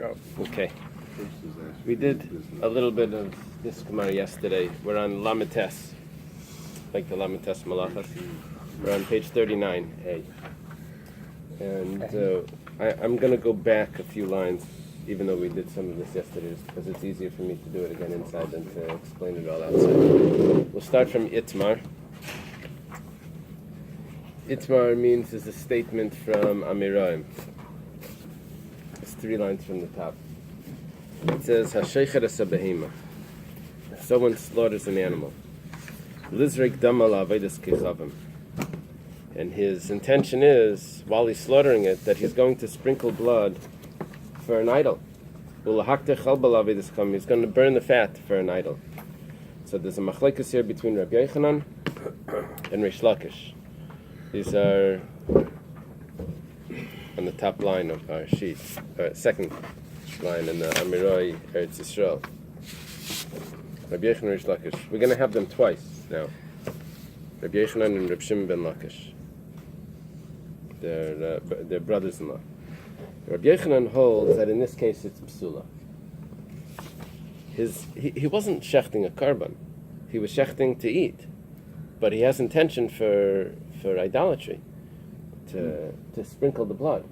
Oh, okay. We did a little bit of this Gemara yesterday. We're on Lamites, like the Lamites Malachas. We're on page 39a. And I'm going to go back a few lines, even though we did some of this yesterday, because it's easier for me to do it again inside than to explain it all outside. We'll start from Itmar. Itmar is a statement from Amiraim. It's 3 lines from the top. It says, "Hasheichet asabehima." If someone slaughters an animal, lizrik dama la'avedas kichavim, and his intention is, while he's slaughtering it, that he's going to sprinkle blood for an idol. Ulahakte chalba la'avedas kichavim. He's going to burn the fat for an idol. So there's a machlekes here between Rabbi Yochanan and Reish Lakish. These are on the top line of our sheet, second line in the Amiroi Eretz Yisrael. Rabbi Yochanan and Reish Lakish. We're going to have them twice now. Rabbi Yochanan and Reb Shimon ben Lakish. They're brothers-in-law. Rabbi Yochanan holds that in this case it's psula. He wasn't shechting a korban. He was shechting to eat. But he has intention for idolatry, to sprinkle the blood.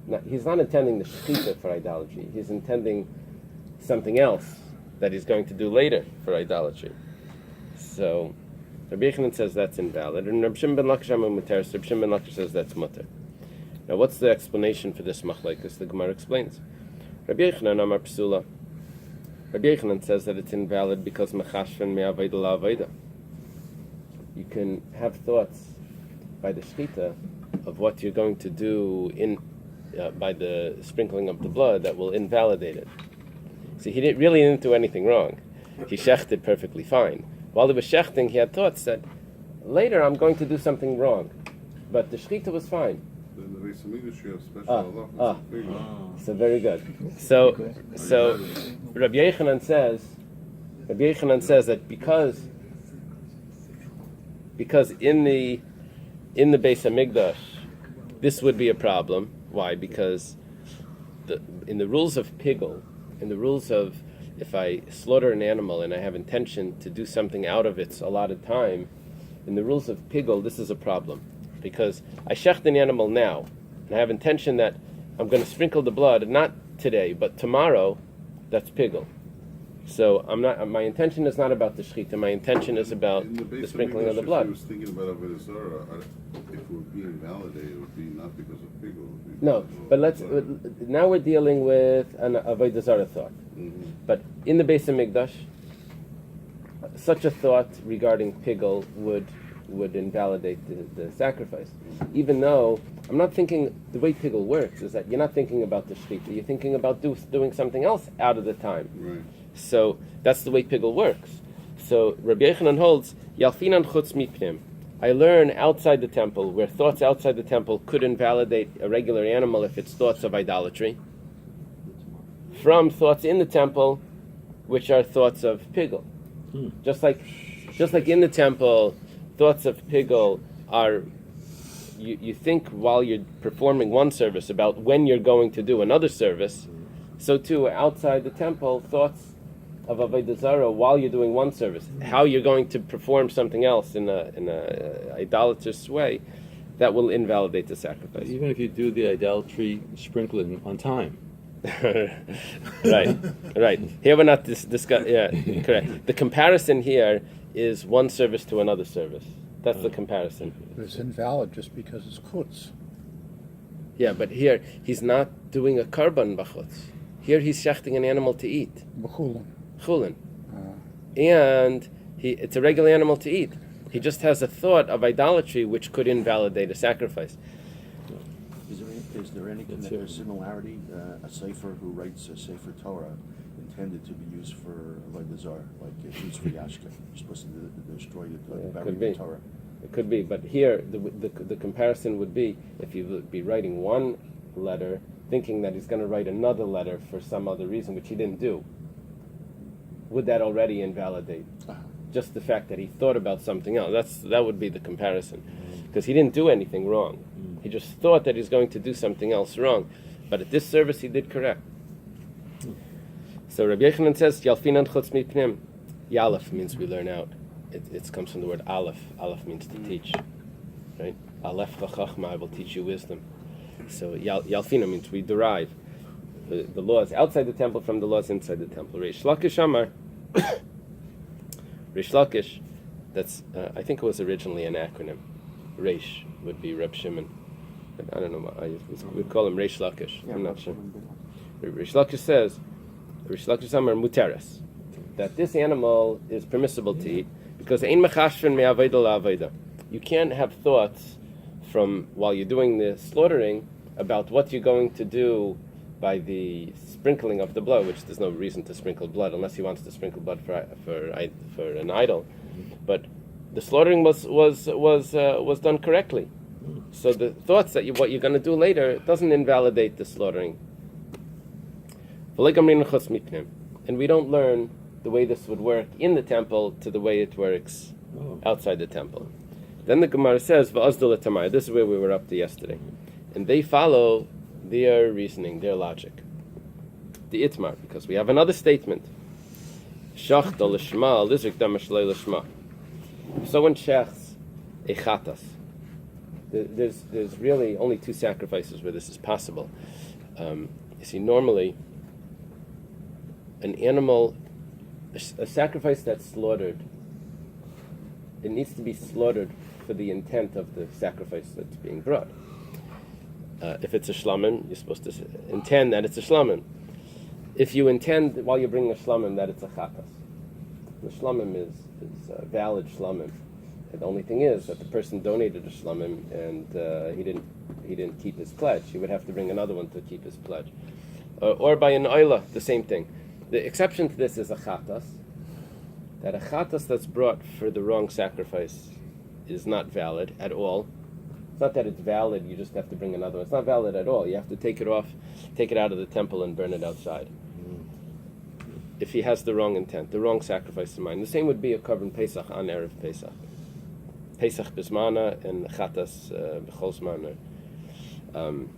Now, he's not intending the shechita for idolatry. He's intending something else that he's going to do later for idolatry. So, Rabbi Yochanan says that's invalid, and Reb Shimon ben Lakish mutar. Reb Shimon ben Lakish says that's mutar. Now, what's the explanation for this machlekes? The Gemara explains. Rabbi Yochanan amar psula. Rabbi Yochanan says that it's invalid because mechashven me'aveda la'aveda. You can have thoughts by the shechita of what you're going to do by the sprinkling of the blood that will invalidate it. See, he didn't do anything wrong. He shechted perfectly fine. While he was shechting, he had thoughts that later I'm going to do something wrong. But the shechita was fine. Then the Beis Hamikdash, you have special halacha. So very good. So Rabbi Yochanan says that because in the Beis Hamikdash, this would be a problem. Why? Because in the rules of pigul, in the rules of if I slaughter an animal and I have intention to do something out of its allotted time, in the rules of pigul, this is a problem. Because I shecht an animal now, and I have intention that I'm going to sprinkle the blood, not today, but tomorrow, that's pigul. So my intention is not about the shechita. My intention is about the sprinkling of the blood. If he was thinking about Avodah Zarah, if it would be invalidated, it would be not because of pigul. No, but now we're dealing with an Avodah Zarah thought. Mm-hmm. But in the Beis Hamikdash, such a thought regarding pigul would invalidate the sacrifice. Even though I'm not thinking, the way pigul works is that you're not thinking about the shechita. You're thinking about doing something else out of the time. Right. So that's the way pigul works. So Rabbi Yochanan holds, Yalfinan chutz mipnim. I learn outside the temple, where thoughts outside the temple could invalidate a regular animal if it's thoughts of idolatry, from thoughts in the temple, which are thoughts of pigul. Just like in the temple, thoughts of pigul are, you think while you're performing one service about when you're going to do another service. So too, outside the temple, thoughts of Avodah Zarah while you're doing one service, how you're going to perform something else in a idolatrous way, that will invalidate the sacrifice. Even if you do the idolatry sprinkling on time. Right. Here we're not discuss. Yeah, correct. The comparison here is one service to another service. That's the comparison. But it's invalid just because it's chutz. Yeah, but here he's not doing a korban b'chutz. Here he's shechting an animal to eat. Chullin. And it's a regular animal to eat. He just has a thought of idolatry which could invalidate a sacrifice. Is there any similarity? A sefer who writes a sefer Torah intended to be used for Avodah Zarah, like it's used for Yashka, you're supposed to destroy the Torah. It could be, but here the comparison would be if you would be writing one letter, thinking that he's going to write another letter for some other reason, which he didn't do. Would that already invalidate just the fact that he thought about something else? That would be the comparison, because he didn't do anything wrong. He just thought that he's going to do something else wrong, but at this service he did correct. So Rabbi Yochanan says, Yalfinan chutz mipnim. Yalef means we learn out. It comes from the word aleph. Aleph means to teach. Right? Aleph chachma, I will teach you wisdom. So Yalfina means we derive the laws outside the temple from the laws inside the temple. Reish Lakish Amar. Reish Lakish, that's, I think it was originally an acronym. Reish would be Reb Shimon. But I don't know, we call him Reish Lakish. I'm not sure. Reish Lakish says, Reish Lakish Amar Muteres, that this animal is permissible to eat because Ein Mechashrin Me'aveda La'aveda. You can't have thoughts from while you're doing the slaughtering about what you're going to do by the sprinkling of the blood, which there's no reason to sprinkle blood unless he wants to sprinkle blood for an idol. But the slaughtering was done correctly. So the thoughts that what you're going to do later doesn't invalidate the slaughtering. And we don't learn the way this would work in the temple to the way it works outside the temple. Then the Gemara says, "Va'azdul etamai." This is where we were up to yesterday, and they follow their reasoning, their logic, the itmar, because we have another statement. Shachta l'shma, lizik damash l'shma. If someone shechs a chatas, there's really only two sacrifices where this is possible. You see, normally an animal, a sacrifice that's slaughtered, it needs to be slaughtered for the intent of the sacrifice that's being brought. If it's a shlamim, you're supposed to intend that it's a shlamim. If you intend while you're bringing a shlamim that it's a chatas, the shlamim is a valid shlamim. And the only thing is that the person donated a shlamim and he didn't keep his pledge. He would have to bring another one to keep his pledge. Or by an Eily, the same thing. The exception to this is a chatas. That a chatas that's brought for the wrong sacrifice is not valid at all. It's not that it's valid, you just have to bring another one. It's not valid at all. You have to take it out of the temple and burn it outside. If he has the wrong intent, the wrong sacrifice in mind. The same would be a korban Pesach on Erev Pesach. Pesach bismana and chatas b'chol zman.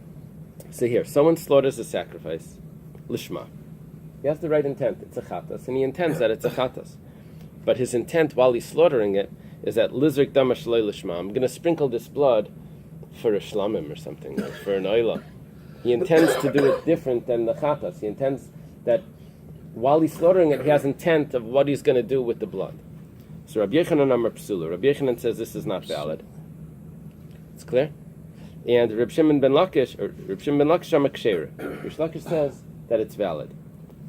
So here, someone slaughters a sacrifice, lishma. He has the right intent, it's a chatas, and he intends that it's a chatas. But his intent while he's slaughtering it is that lizrik damash lishma. I'm going to sprinkle this blood for a shlamim or something, or for an Eily. He intends to do it different than the chatas. He intends that while he's slaughtering it, he has intent of what he's going to do with the blood. So Rabbi Yochanan Amar Psula. Rabbi Yochanan says this is not valid. It's clear? And Reb Shimon ben Lakish Amar Ksheira. Reb Lakish says that it's valid.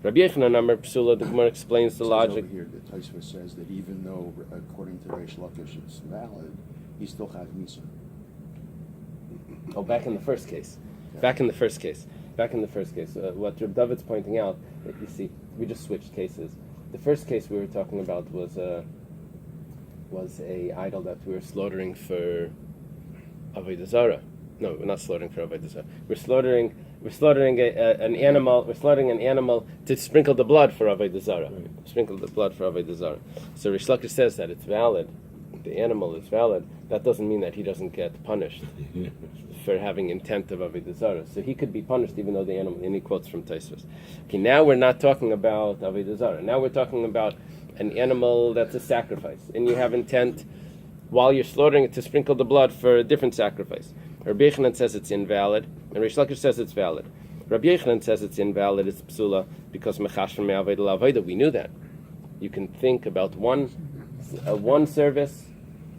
Rabbi Yochanan Amar Psula, the Gemara explains the logic. Over here, the Tosfos says that even though, according to Reish Lakish, it's valid, he still has Misa. Oh, back in the first case. Back in the first case. What Reb David's pointing out, that you see, we just switched cases. The first case we were talking about was a idol that we were slaughtering for Avodah Zarah. No, we're not slaughtering for Avodah Zarah. We're slaughtering an animal to sprinkle the blood for Avodah Zarah. Right. Sprinkle the blood for Avodah Zarah. So Reish Lakish says that it's valid. The animal is valid. That doesn't mean that he doesn't get punished for having intent of Avodah Zarah. So he could be punished even though the animal, and he quotes from Tosfos. Okay, now we're not talking about Avodah Zarah. Now we're talking about an animal that's a sacrifice. And you have intent while you're slaughtering it to sprinkle the blood for a different sacrifice. Rabbi Yochanan says it's invalid, and Reish Lakish says it's valid. Rabbi Yochanan says it's invalid, it's psula, because mechashron me'aveda la'aveda. We knew that. You can think about one service,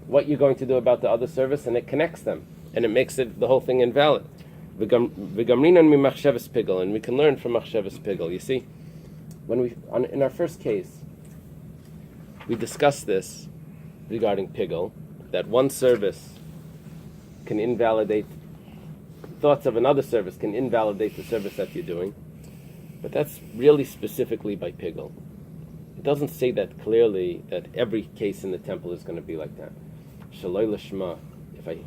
what you're going to do about the other service, and it connects them, and it makes it the whole thing invalid. V'gamrinan mimachshavas pigel, and we can learn from machshavas pigel. You see, in our first case, we discussed this regarding pigel, that one service can invalidate, thoughts of another service can invalidate the service that you're doing. But that's really specifically by pigel. It doesn't say that clearly that every case in the temple is going to be like that. Shaloi lishma,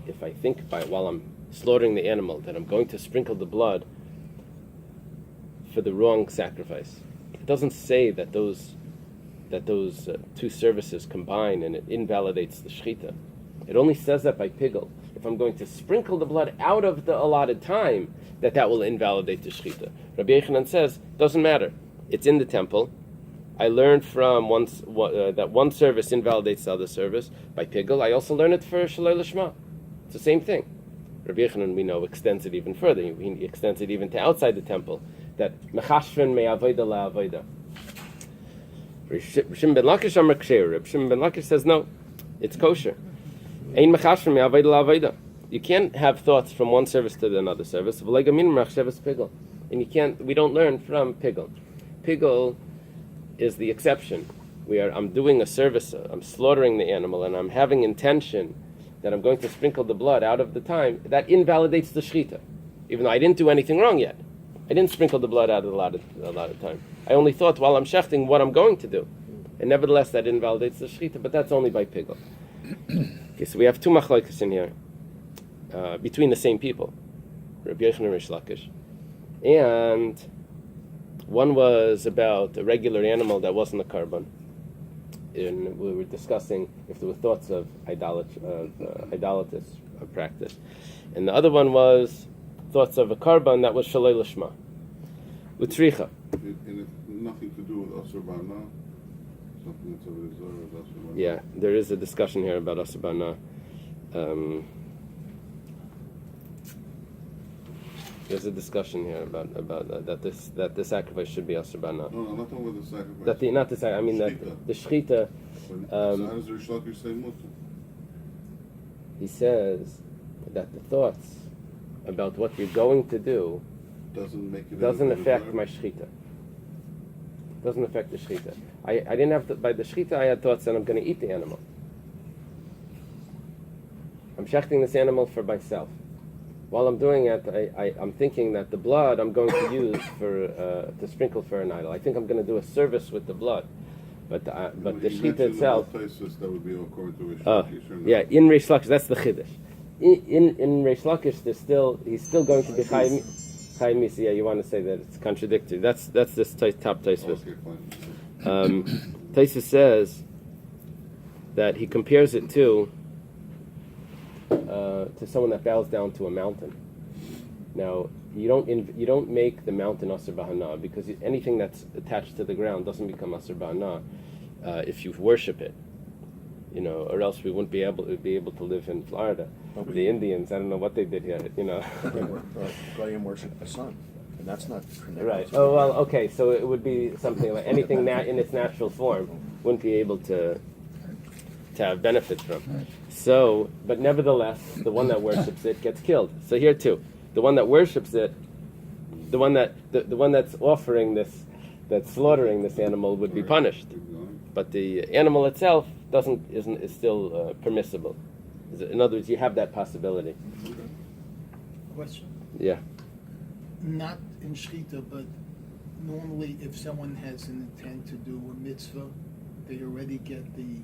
if I think while I'm slaughtering the animal that I'm going to sprinkle the blood for the wrong sacrifice, it doesn't say that those two services combine and it invalidates the shechita. It only says that by pigel. If I'm going to sprinkle the blood out of the allotted time, that will invalidate the shechita. Rabbi Yochanan says, doesn't matter. it's in the temple. I learned from that one service invalidates the other service by pigul. I also learn it for shalei lishma. It's the same thing. Rabbi Yochanan, we know, extends it even further. He extends it even to outside the temple. That mechashven me'avoida la'avoida. Shimon ben Lakish amar ksher. Shimon ben Lakish says no, it's kosher. Ein mechashven me'avoida la'avoida. You can't have thoughts from one service to another service. And you can't. We don't learn from pigul. Pigul is the exception. I'm doing a service. I'm slaughtering the animal, and I'm having intention that I'm going to sprinkle the blood out of the time. That invalidates the shechita, even though I didn't do anything wrong yet. I didn't sprinkle the blood out of a lot of time. I only thought while I'm shechting what I'm going to do, and nevertheless that invalidates the shechita. But that's only by pigul. Okay, so we have two machlokes in here between the same people, Rabbi Yochanan and Rish Lakish, and one was about a regular animal that wasn't a carbon. And we were discussing if there were thoughts of idolatrous practice. And the other one was thoughts of a carbon that was shalei lishma. Utricha. And it's nothing to do with Asur Bana? Something that's over the Zohar with Asur Bana? Yeah, there is a discussion here about Asur Bana. There's a discussion here about that the sacrifice should be Asur Bana. No, I'm not talking about the sacrifice. Not the sacrifice. I mean that the shechita. So how does the Rish Lakish say mutter? He says that the thoughts about what you're going to do doesn't affect my shechita. Doesn't affect the shechita. I didn't have to, by the shechita I had thoughts that I'm going to eat the animal. I'm shechting this animal for myself. While I'm doing it, I'm thinking that the blood I'm going to use to sprinkle for an idol. I think I'm going to do a service with the blood, but the shechita itself. That would be according to Rish Lakish. Yeah, in Rish Lakish, that's the chiddush. In Rish Lakish, he's still going to be chayim misi. Yeah, you want to say that it's contradictory. That's this top Tosfos. Okay, fine. Tosfos says that he compares it to someone that bows down to a mountain. Now, you don't make the mountain Asur B'Hana, because anything that's attached to the ground doesn't become Asur B'Hana if you worship it, or else we wouldn't be able to live in Florida. The Indians, I don't know what they did here, Goyim worship the sun, and that's not connected. Right. to Oh the well. ground. Okay. So it would be something like anything in its natural form wouldn't be able to have benefits from. So, but nevertheless, the one that worships it gets killed. So here too, the one that worships it, the one that's offering this, that's slaughtering this animal would be punished. But the animal itself is still permissible. In other words, you have that possibility. Question. Yeah. Not in Shechita, but normally if someone has an intent to do a mitzvah, they already get the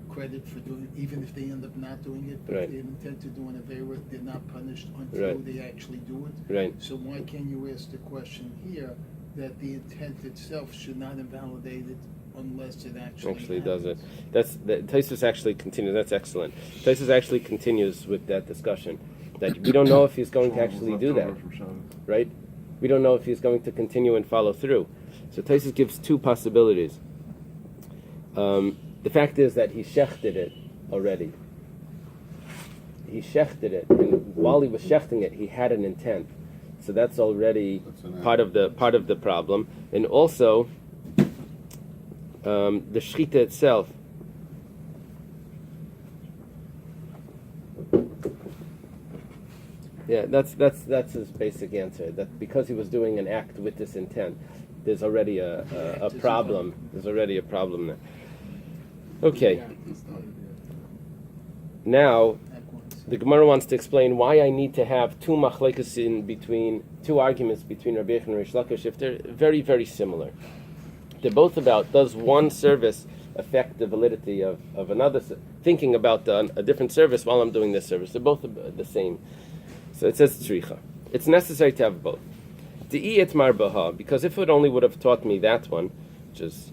credit for doing it, even if they end up not doing it. But Right. if they intend to do an avera, they're not punished until Right. they actually do it. Right. So why can't you ask the question here that the intent itself should not invalidate it unless it actually Does it. happens? Tosfos actually continues. That's excellent. Tosfos actually continues with that discussion that we don't know if he's going to actually do that, right? We don't know if he's going to continue and follow through. So Tosfos gives two possibilities. The fact is that he shechted it already. He shechted it, and while he was shechting it, he had an intent. So that's already part of the problem, and also. The shechita itself. Yeah, that's his basic answer. That because he was doing an act with this intent, there's already a problem. There's already a problem there. Okay. Now, the Gemara wants to explain why I need to have two machlekes two arguments between Rabbi Yochanan and Rish Lakish if they're very, very similar. They're both about, does one service affect the validity of another? Thinking about a different service while I'm doing this service. They're both the same. So it says tzricha. It's necessary to have both. Di'i et marbaha, because if it only would have taught me that one, which is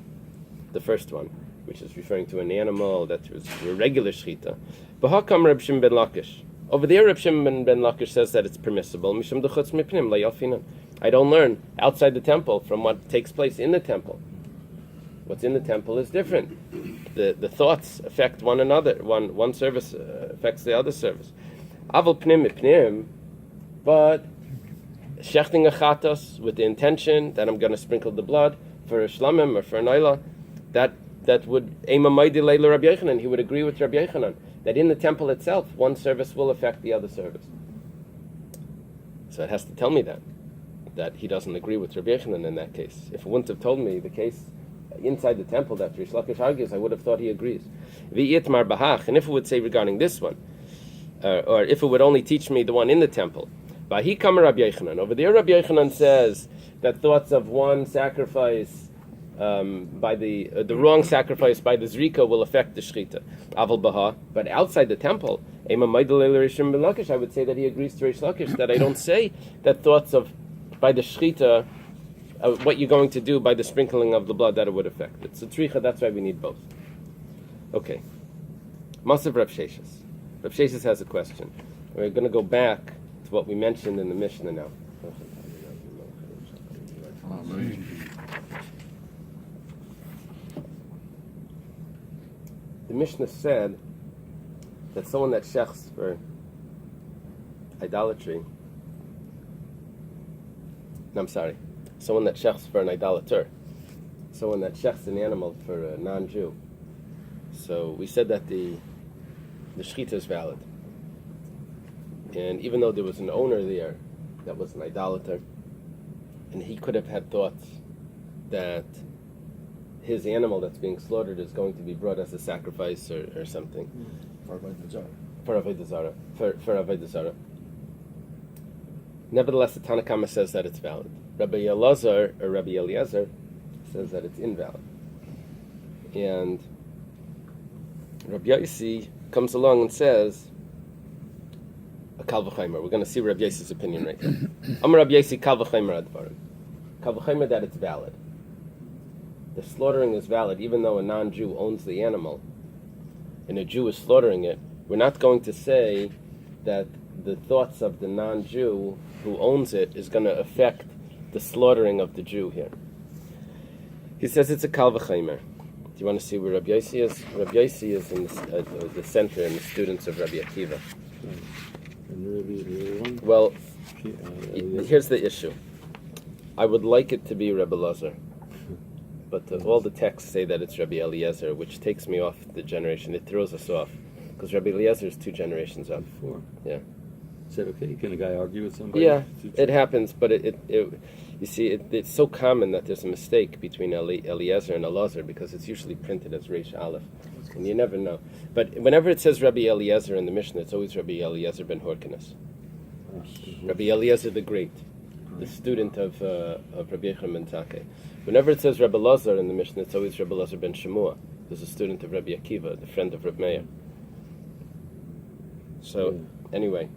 the first one, which is referring to an animal that was a regular shechita. B'hakam Reb Shimon ben Lakish. Over there, Reb Shimon ben Lakish says that it's permissible. Mishum d'chutz mipnim la yalfinan. I don't learn outside the temple from what takes place in the temple. What's in the temple is different. The thoughts affect one another. One service affects the other service. Aval pnim mipnim, but shechting achatos with the intention that I'm going to sprinkle the blood for a shlamim or for an Eila, that would ema maidi leila Rabbi Yochanan. He would agree with Rabbi Yochanan that in the temple itself, one service will affect the other service. So it has to tell me that he doesn't agree with Rabbi Yochanan in that case. If it wouldn't have told me the case inside the temple that Rish Lakish argues, I would have thought he agrees. V'yitmar bahach, and if it would say regarding this one, or if it would only teach me the one in the temple, Vahi kamer Rabbi Yochanan. Over there, Rabbi Yochanan says that thoughts of one sacrifice by the wrong sacrifice by the zrika will affect the shechita. Aval baha, but outside the temple, ema maidel Rishim ben Lakish, I would say that he agrees to Rish Lakish that I don't say that thoughts of by the shechita, what you're going to do by the sprinkling of the blood, that it would affect it. So tzricha, that's why we need both. Okay. Masav Rav Sheshes. Rav Sheshes has a question. We're going to go back to what we mentioned in the Mishnah now. The Mishnah said that someone that shechs for idolatry, someone that shechs for an idolater, someone that shechs an animal for a non-Jew. So we said that the shechita is valid. And even though there was an owner there that was an idolater, and he could have had thoughts that his animal that's being slaughtered is going to be brought as a sacrifice or something. For Avodah Zarah. For Avodah Zarah. Nevertheless, the Tanna Kama says that it's valid. Rabbi Elazar or Rabbi Eliezer says that it's invalid. And Rabbi Yossi comes along and says a Kal V'Chaimer. We're going to see Rabbi Yossi's opinion right here. Amar Rabbi Yossi Kal V'Chaimer Advarim. Kal V'Chaimer that it's valid. The slaughtering is valid even though a non-Jew owns the animal and a Jew is slaughtering it. We're not going to say that the thoughts of the non-Jew who owns it is going to affect the slaughtering of the Jew here. He says it's a Kal V'Chaimer. Do you want to see where Rabbi Yossi is? Rabbi Yossi is in the center and the students of Rabbi Akiva. Well, here's the issue. I would like it to be Rabbi Elazar, but all the texts say that it's Rabbi Eliezer, which takes me off the generation. It throws us off because Rabbi Eliezer is 2 generations up. 4. Yeah. Is that okay? Can a guy argue with somebody? Yeah, it happens, but you see, it's so common that there's a mistake between Eliezer and Elazar because it's usually printed as Reish Aleph, and you never know. But whenever it says Rabbi Eliezer in the Mishnah, it's always Rabbi Eliezer ben Horkinus. Rabbi Eliezer the Great, the student of Rabbi Yochanan ben Zakkai. Whenever it says Rabbi Elazar in the Mishnah, it's always Rabbi Elazar ben Shemua, who's a student of Rabbi Akiva, the friend of Rabbi Meir. So, anyway,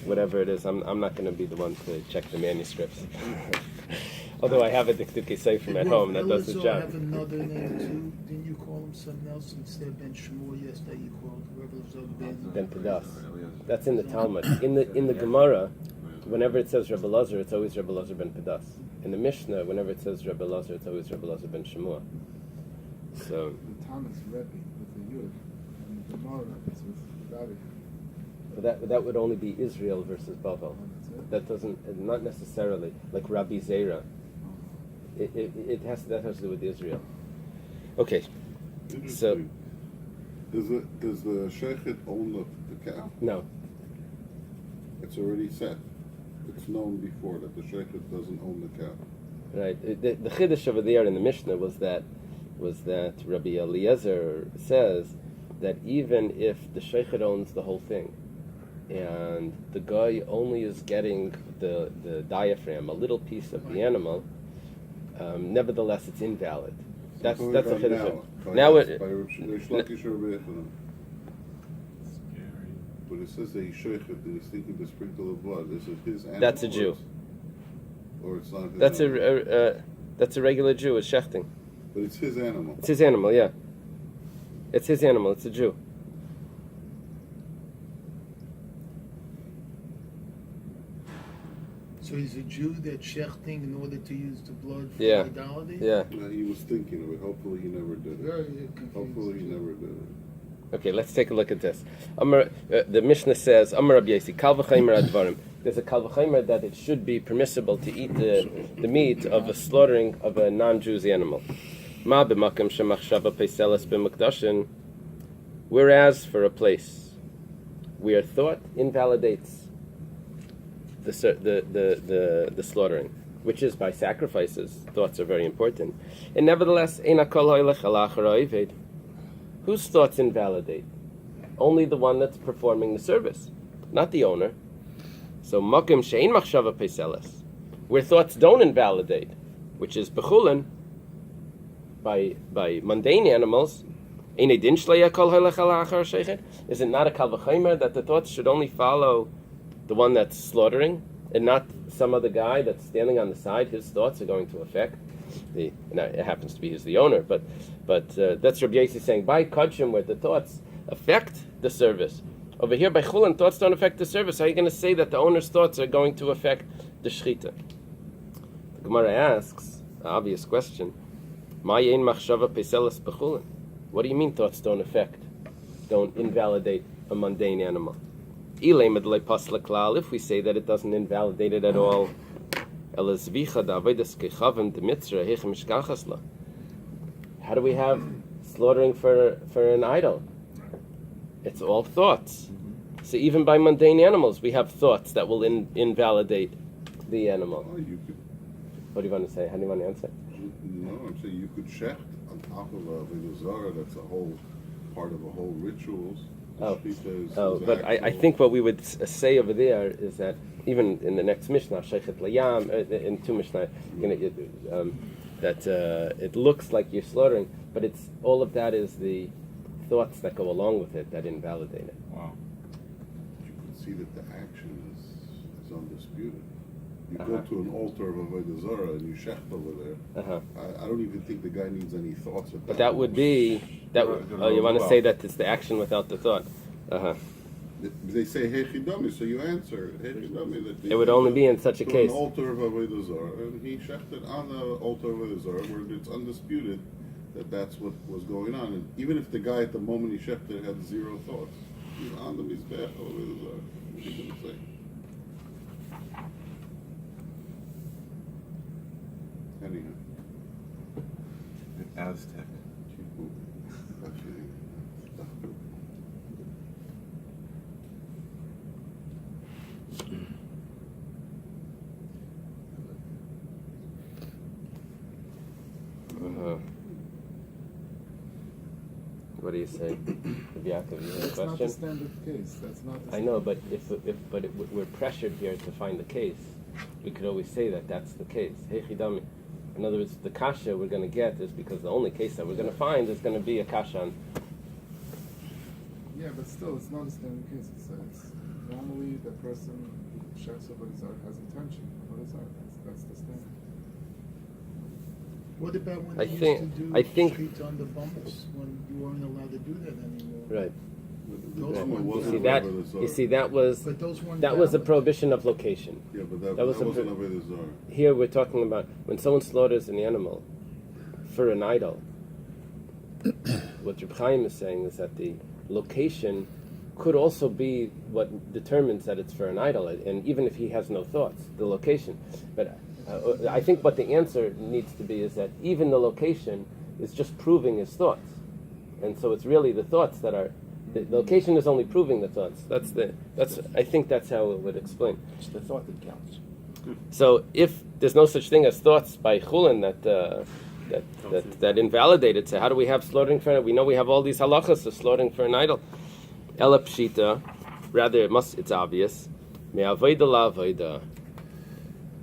whatever it is, I'm not going to be the one to check the manuscripts. Although I have a Dikduki Sefer at home that does the Elazar job. have another name too. Didn't you call him something else instead of Ben Shemua yesterday? You called Rabbi Elazar Ben Pedas. That's in the Talmud. In the Gemara, whenever it says Rabbi Elazar, it's always Rabbi Elazar ben Pedas. In the Mishnah, whenever it says Rabbi Elazar, it's always Rabbi Elazar ben Shemua. So The Thomas Rebbe with the Yud, and the Gemara is with Rabbi. but that would only be Israel versus Bavel. That doesn't, not necessarily like Rabbi Zera. That has to do with Israel. Okay, so Interesting. Does the sheikhet own the cow? no, It's already set. It's known before that the sheikhet doesn't own the cow. right. The chiddush over there in the Mishnah was that Rabbi Eliezer says that even if the sheikhet owns the whole thing, and the guy only is getting the diaphragm, a little piece of the animal, nevertheless it's invalid. That's a chiddush. Now it. By Reish Lakish or Rabbi Yochanan. But it says that he's sheikhet and he's thinking to sprinkle the blood. This is his animal. That's a Jew. Or it's not his That's animal. that's a regular Jew. It's shechting. But it's his animal. It's his animal. Yeah. It's his animal. It's a Jew. So is a Jew that's shechting in order to use the blood for Yeah. idolatry? Yeah. He was thinking of it. Hopefully, he never did it. Very confused. Hopefully, he never did it. Okay, let's take a look at this. The Mishnah says, Amar Rabbi Yasi, Kal v'chaymer advarim. There's a Kal v'chaymer that it should be permissible to eat the meat of a slaughtering of a non-Jew's animal. Ma b'makam shemachshava peiseles b'mekdashin. Whereas for a place where thought invalidates the slaughtering, which is by sacrifices, thoughts are very important. And nevertheless, ein hakol hoylech al achar ha'oved. Whose thoughts invalidate? Only the one that's performing the service, not the owner. So makim she'ein machshava peiseles, where thoughts don't invalidate, which is bechulin, by mundane animals. Is it not a kal v'chomer that the thoughts should only follow the one that's slaughtering and not some other guy that's standing on the side? His thoughts are going to affect it happens to be he's the owner, but that's Rabbi Yasi saying by kudshim where the thoughts affect the service. Over here by chulin, thoughts don't affect the service. How are you going to say that the owner's thoughts are going to affect the shechita? The Gemara asks an obvious question: Ma yein machshava peiseles b'chulin? What do you mean thoughts don't invalidate a mundane animal? Eily medlei pasla klal. If we say that it doesn't invalidate it at all, how do we have slaughtering for an idol? It's all thoughts. So even by mundane animals, we have thoughts that will invalidate the animal. Oh, you could. What do you want to say? How do you want to answer? No, I'm saying you could shecht on top of a Zara. That's a whole part of a whole rituals. But I think what we would say over there is that even in the next Mishnah, Sheichet Layam, in two Mishnah, that it looks like you're slaughtering, but it's all of that is the thoughts that go along with it that invalidate it. Wow. You can see that the action is undisputed. You go to an altar of Avodah Zarah and you shecht over there. I don't even think the guy needs any thoughts at that. But that would be that. You want to say that it's the action without the thought? They say hey chidami, so you answer hey chidami. That It would only be in such a case. An altar of Avodah Zarah, and he shechted on the altar of Avodah Zarah, where it's undisputed that that's what was going on. And even if the guy at the moment he shechted had zero thoughts, he's on the mizbech of Avodah Zarah. What's he going to say? Anyhow. Aztec. What do you say, Yaakov? You have a That's not the question? standard case. That's not the I know, but we're pressured here to find the case. We could always say that that's the case. Hey chidami. In other words, the kasha we're going to get is because the only case that we're going to find is going to be a kasha on. Yeah, but still, it's not a standard case. It's normally the person who shechs over his has intention. What is that? That's the standard. What about when I they think- used to do I think- streets on the bumps when you weren't allowed to do that anymore? Right. Those That ones- wasn't You see that? Avodah Zarah. You see that was But those weren't that was a valid. prohibition of location. Yeah, but that was a wasn't Avodah Zarah. Here we're talking about when someone slaughters an animal for an idol. What Reb Chaim is saying is that the location could also be what determines that it's for an idol, and even if he has no thoughts, the location. But I think what the answer needs to be is that even the location is just proving his thoughts, and so it's really the thoughts that are. The location is only proving the thoughts. I think that's how it would explain. It's the thought that counts. So if there's no such thing as thoughts by chulin that invalidated, so how do we have slaughtering for? We know we have all these halachas of slaughtering for an idol. Ela pshita, rather it's obvious. Me'avoida la'avoida.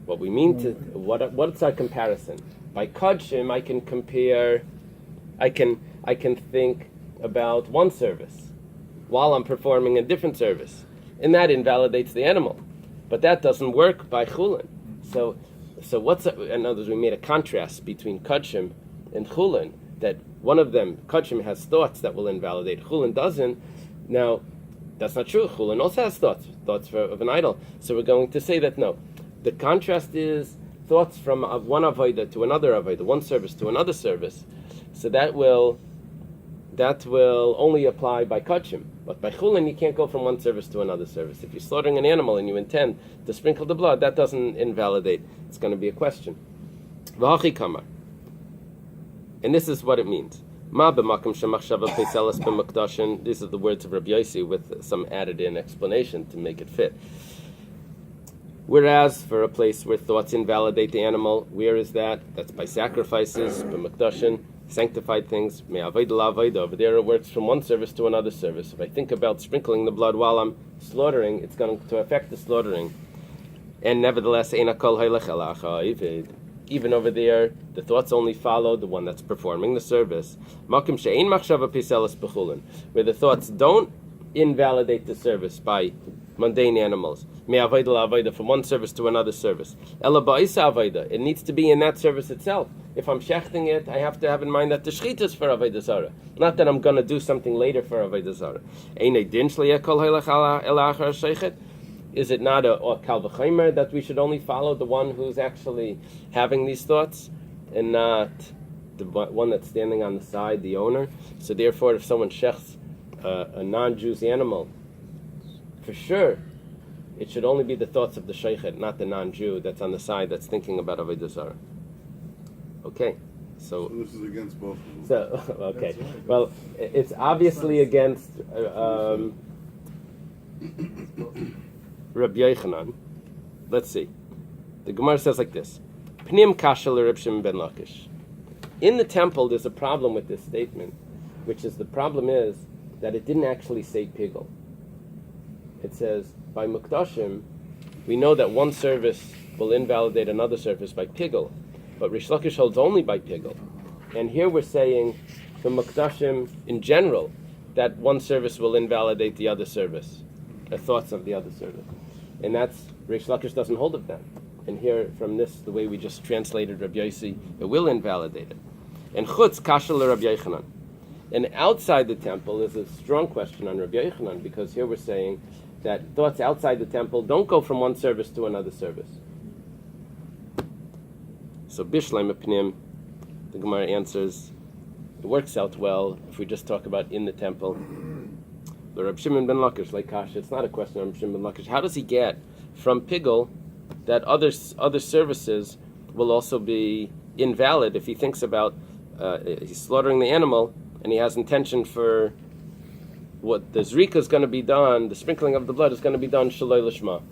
What we mean to what's our comparison? By kodshim, I can compare. I can think about one service while I'm performing a different service, and that invalidates the animal. But that doesn't work by chulin. So in other words, we made a contrast between kodshim and chulin. That one of them, kodshim, has thoughts that will invalidate. Chulin doesn't. Now, that's not true. Chulin also has thoughts of an idol. So we're going to say that no, The contrast is thoughts from one avodah to another avodah, one service to another service. So that will only apply by kachim. But by chulin, you can't go from one service to another service. If you're slaughtering an animal and you intend to sprinkle the blood, that doesn't invalidate. It's going to be a question. V'hachi kamar. And this is what it means. Ma b'makom shemachshava peiselas b'mukdashin. These are the words of Rabbi Yosi with some added in explanation to make it fit. Whereas for a place where thoughts invalidate the animal, where is that? That's by sacrifices, b'mukdashin, sanctified things. Me'avodah la'avodah. Over there it works from one service to another service. If I think about sprinkling the blood while I'm slaughtering, it's going to affect the slaughtering. And nevertheless, ein hakol haylech el ha'avid. Even over there, the thoughts only follow the one that's performing the service. Makom she'ein machshava peiselas b'chulin, where the thoughts don't invalidate the service by mundane animals. Me'avodah la'avodah, from one service to another service. Ela ba'isa avodah, it needs to be in that service itself. If I'm shechting it, I have to have in mind that the shechita is for avodah zarah, not that I'm going to do something later for avodah zarah. Einay din shli kol haylech el achar sheichet. Is it not a kal v'chaymer that we should only follow the one who's actually having these thoughts and not the one that's standing on the side, the owner? So therefore, if someone shechts a non-Jew's animal, for sure, it should only be the thoughts of the sheichet, not the non-Jew that's on the side that's thinking about avodah zarah. Okay, so this is against both of them. So okay, That's right. well, it's obviously against Rabbi Yochanan. Let's see. The Gemara says like this: Pnim kasha l'Reb Shimon ben Lakish. In the temple, there's a problem with this statement, which is the problem is that it didn't actually say pigel. It says by mukdashim, we know that one service will invalidate another service by pigel, but Rish Lakish holds only by pigel. And here we're saying the mukdashim in general that one service will invalidate the other service, the thoughts of the other service. And that's, Rish Lakish doesn't hold of that. And here, from this, the way we just translated Rabbi Yosi, it will invalidate it. And chutz kasha Rabbi Yochanan. And outside the temple is a strong question on Rabbi Yochanan, because here we're saying that thoughts outside the temple don't go from one service to another service. So Bishleim Epnim, the Gemara answers, it works out well if we just talk about in the temple. The Reb Shimon ben Lakish, like Kasha, it's not a question of Reb Shimon ben Lakish. How does he get from Pigel that other services will also be invalid if he thinks about he's slaughtering the animal and he has intention for what the zrika is going to be done, the sprinkling of the blood is going to be done shaloi lishma.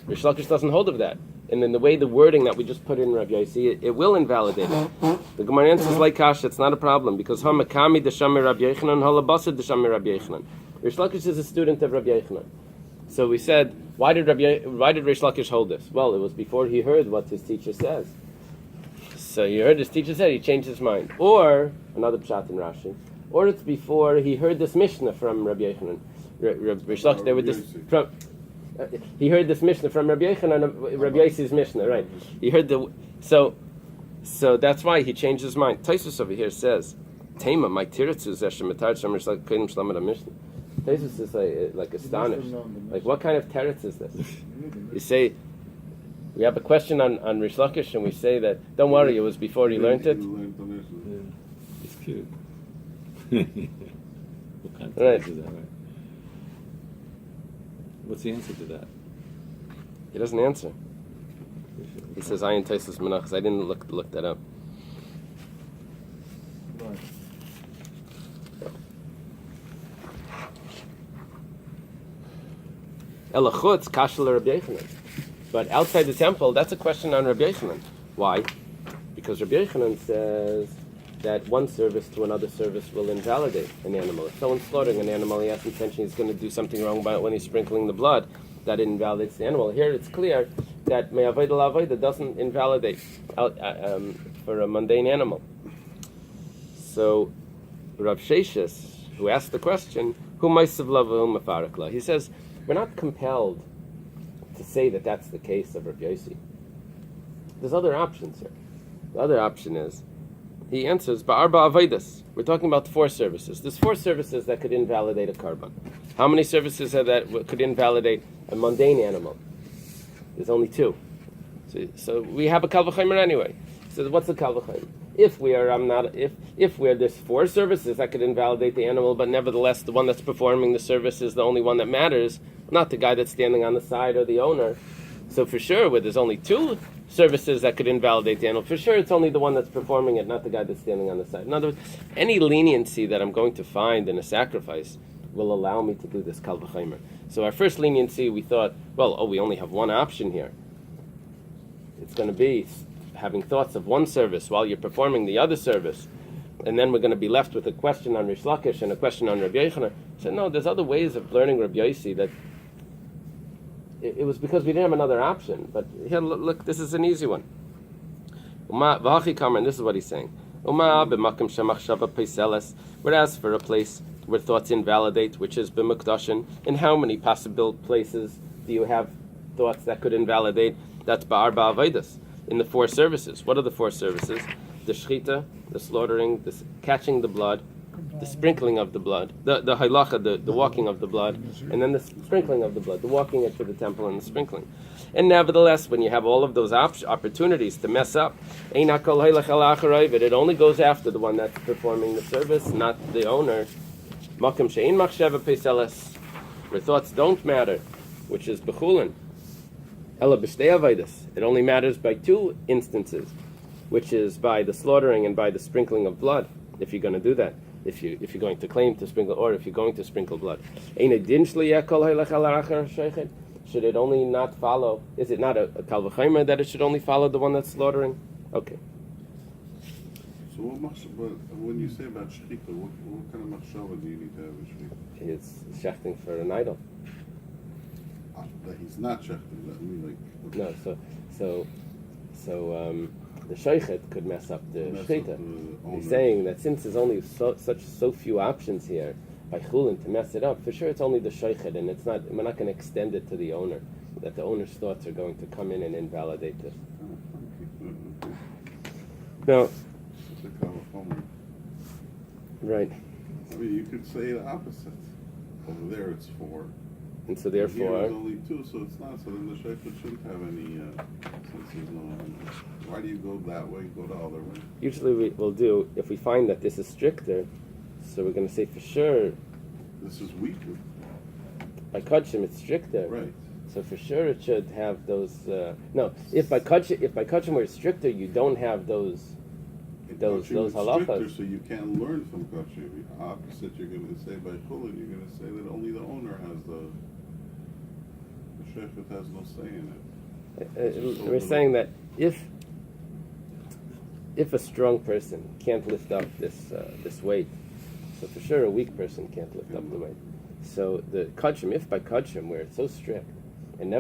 Rish Lakish doesn't hold of that. And in the way the wording that we just put in Rabbi Yosi, it will invalidate it. The Gemara answers like Kasha, it's not a problem, because ha-makami d'shami Rabbi Yochanan, ha-labasa d'shami Rabbi Yochanan. Rish Lakish is a student of Rabbi Yochanan. So we said, why did Rish Lakish hold this? Well, it was before he heard what his teacher says. So he heard his teacher say, he changed his mind. Or, another pshat in Rashi, or it's before he heard this Mishnah from Rabbi Yochanan. Rish Lakish, they were this... He heard this Mishnah from Rabbi Yochanan, Rabbi Yosi's Mishnah, right? He heard so that's why he changed his mind. Taisus over here says, "Tema my tiritzu zeshem matar shamish like kaidim shlamad Mishnah." Taisus is like astonished. Like, what kind of teretz is this? You say we have a question on Rish Lakish, and we say that don't worry, it was before he learned it. It's cute. What kind of Right. is that, right? What's the answer to that? He doesn't answer. He says, "Ayin Taisus Menachos." I didn't look that up. Right. Elachutz kasha Rabbi Yochanan. But outside the temple, that's a question on Rabbi Yochanan. Why? Because Rabbi Yochanan says that one service to another service will invalidate an animal. If someone's slaughtering an animal, he has intention he's going to do something wrong by when he's sprinkling the blood, that invalidates the animal. Here it's clear that me'avodah la'avodah doesn't invalidate for a mundane animal. So Rav Sheshis, who asked the question, "Hu ma'asav la v'hu mefarak la?" He says, we're not compelled to say that that's the case of Rabbi Yosi. There's other options here. The other option is, he answers, Ba'arba Avaidas. We're talking about 4 services. There's 4 services that could invalidate a carbon. How many services are that could invalidate a mundane animal? There's only two. So we have a kal v'chomer anyway. So what's the kal v'chomer? If there's four services that could invalidate the animal, but nevertheless the one that's performing the service is the only one that matters, not the guy that's standing on the side or the owner. So for sure, where there's only two services that could invalidate the animal, for sure it's only the one that's performing it, not the guy that's standing on the side. In other words, any leniency that I'm going to find in a sacrifice will allow me to do this kal v'chomer. So our first leniency, we thought, we only have one option here. It's going to be having thoughts of one service while you're performing the other service, and then we're going to be left with a question on Rish Lakish and a question on Rabbi Yochanan. So no, there's other ways of learning Rabbi Yossi that it was because we didn't have another option. But here, look, this is an easy one. And this is what he's saying. Whereas for a place where thoughts invalidate, which is b'mukdashin, in how many possible places do you have thoughts that could invalidate? That's ba'arba avodas. In the four services. What are the four services? The shechita, the slaughtering, the catching the blood, the sprinkling of the blood, the halacha, the walking of the blood, and then the sprinkling of the blood, the walking into the temple and the sprinkling. And nevertheless, when you have all of those opportunities to mess up, it only goes after the one that's performing the service, not the owner. Where thoughts don't matter, which is bechulin. It only matters by two instances, which is by the slaughtering and by the sprinkling of blood, if you're going to do that, if you're going to claim to sprinkle, or if you're going to sprinkle blood. Should it only not follow, is it not a kal v'chomer that it should only follow the one that's slaughtering? Okay. So when you say about shechita, what kind of machshava do you need to have in shechita? It's shechting for an idol. That he's not shechting. That mean like No, so the sheichet could mess up the shechita. He's saying that since there's only so few options here by chulin to mess it up, for sure it's only the sheichet, and we're not going to extend it to the owner. That the owner's thoughts are going to come in and invalidate this. Now, right. I mean, you could say the opposite. Over there, it's four. And so Here therefore, there's only two, so it's not. So then the shepherd shouldn't have any. Since there's no. Why do you go that way? Go the other way. usually we will do, if we find that this is stricter, so we're going to say for sure, This is weaker, by Kodshim it's stricter. right? So for sure it should have those. No, if by Kodshim we're stricter, you don't have those Kachim is halachas. stricter, so you can't learn from Kachim. Opposite, you're going to say by Chulin, you're going to say that only the owner has the shepherd has no say in it. We're saying that if a strong person can't lift up this weight, so for sure a weak person can't lift up the weight. So the Kodshim, if by Kodshim where it's so strict, and never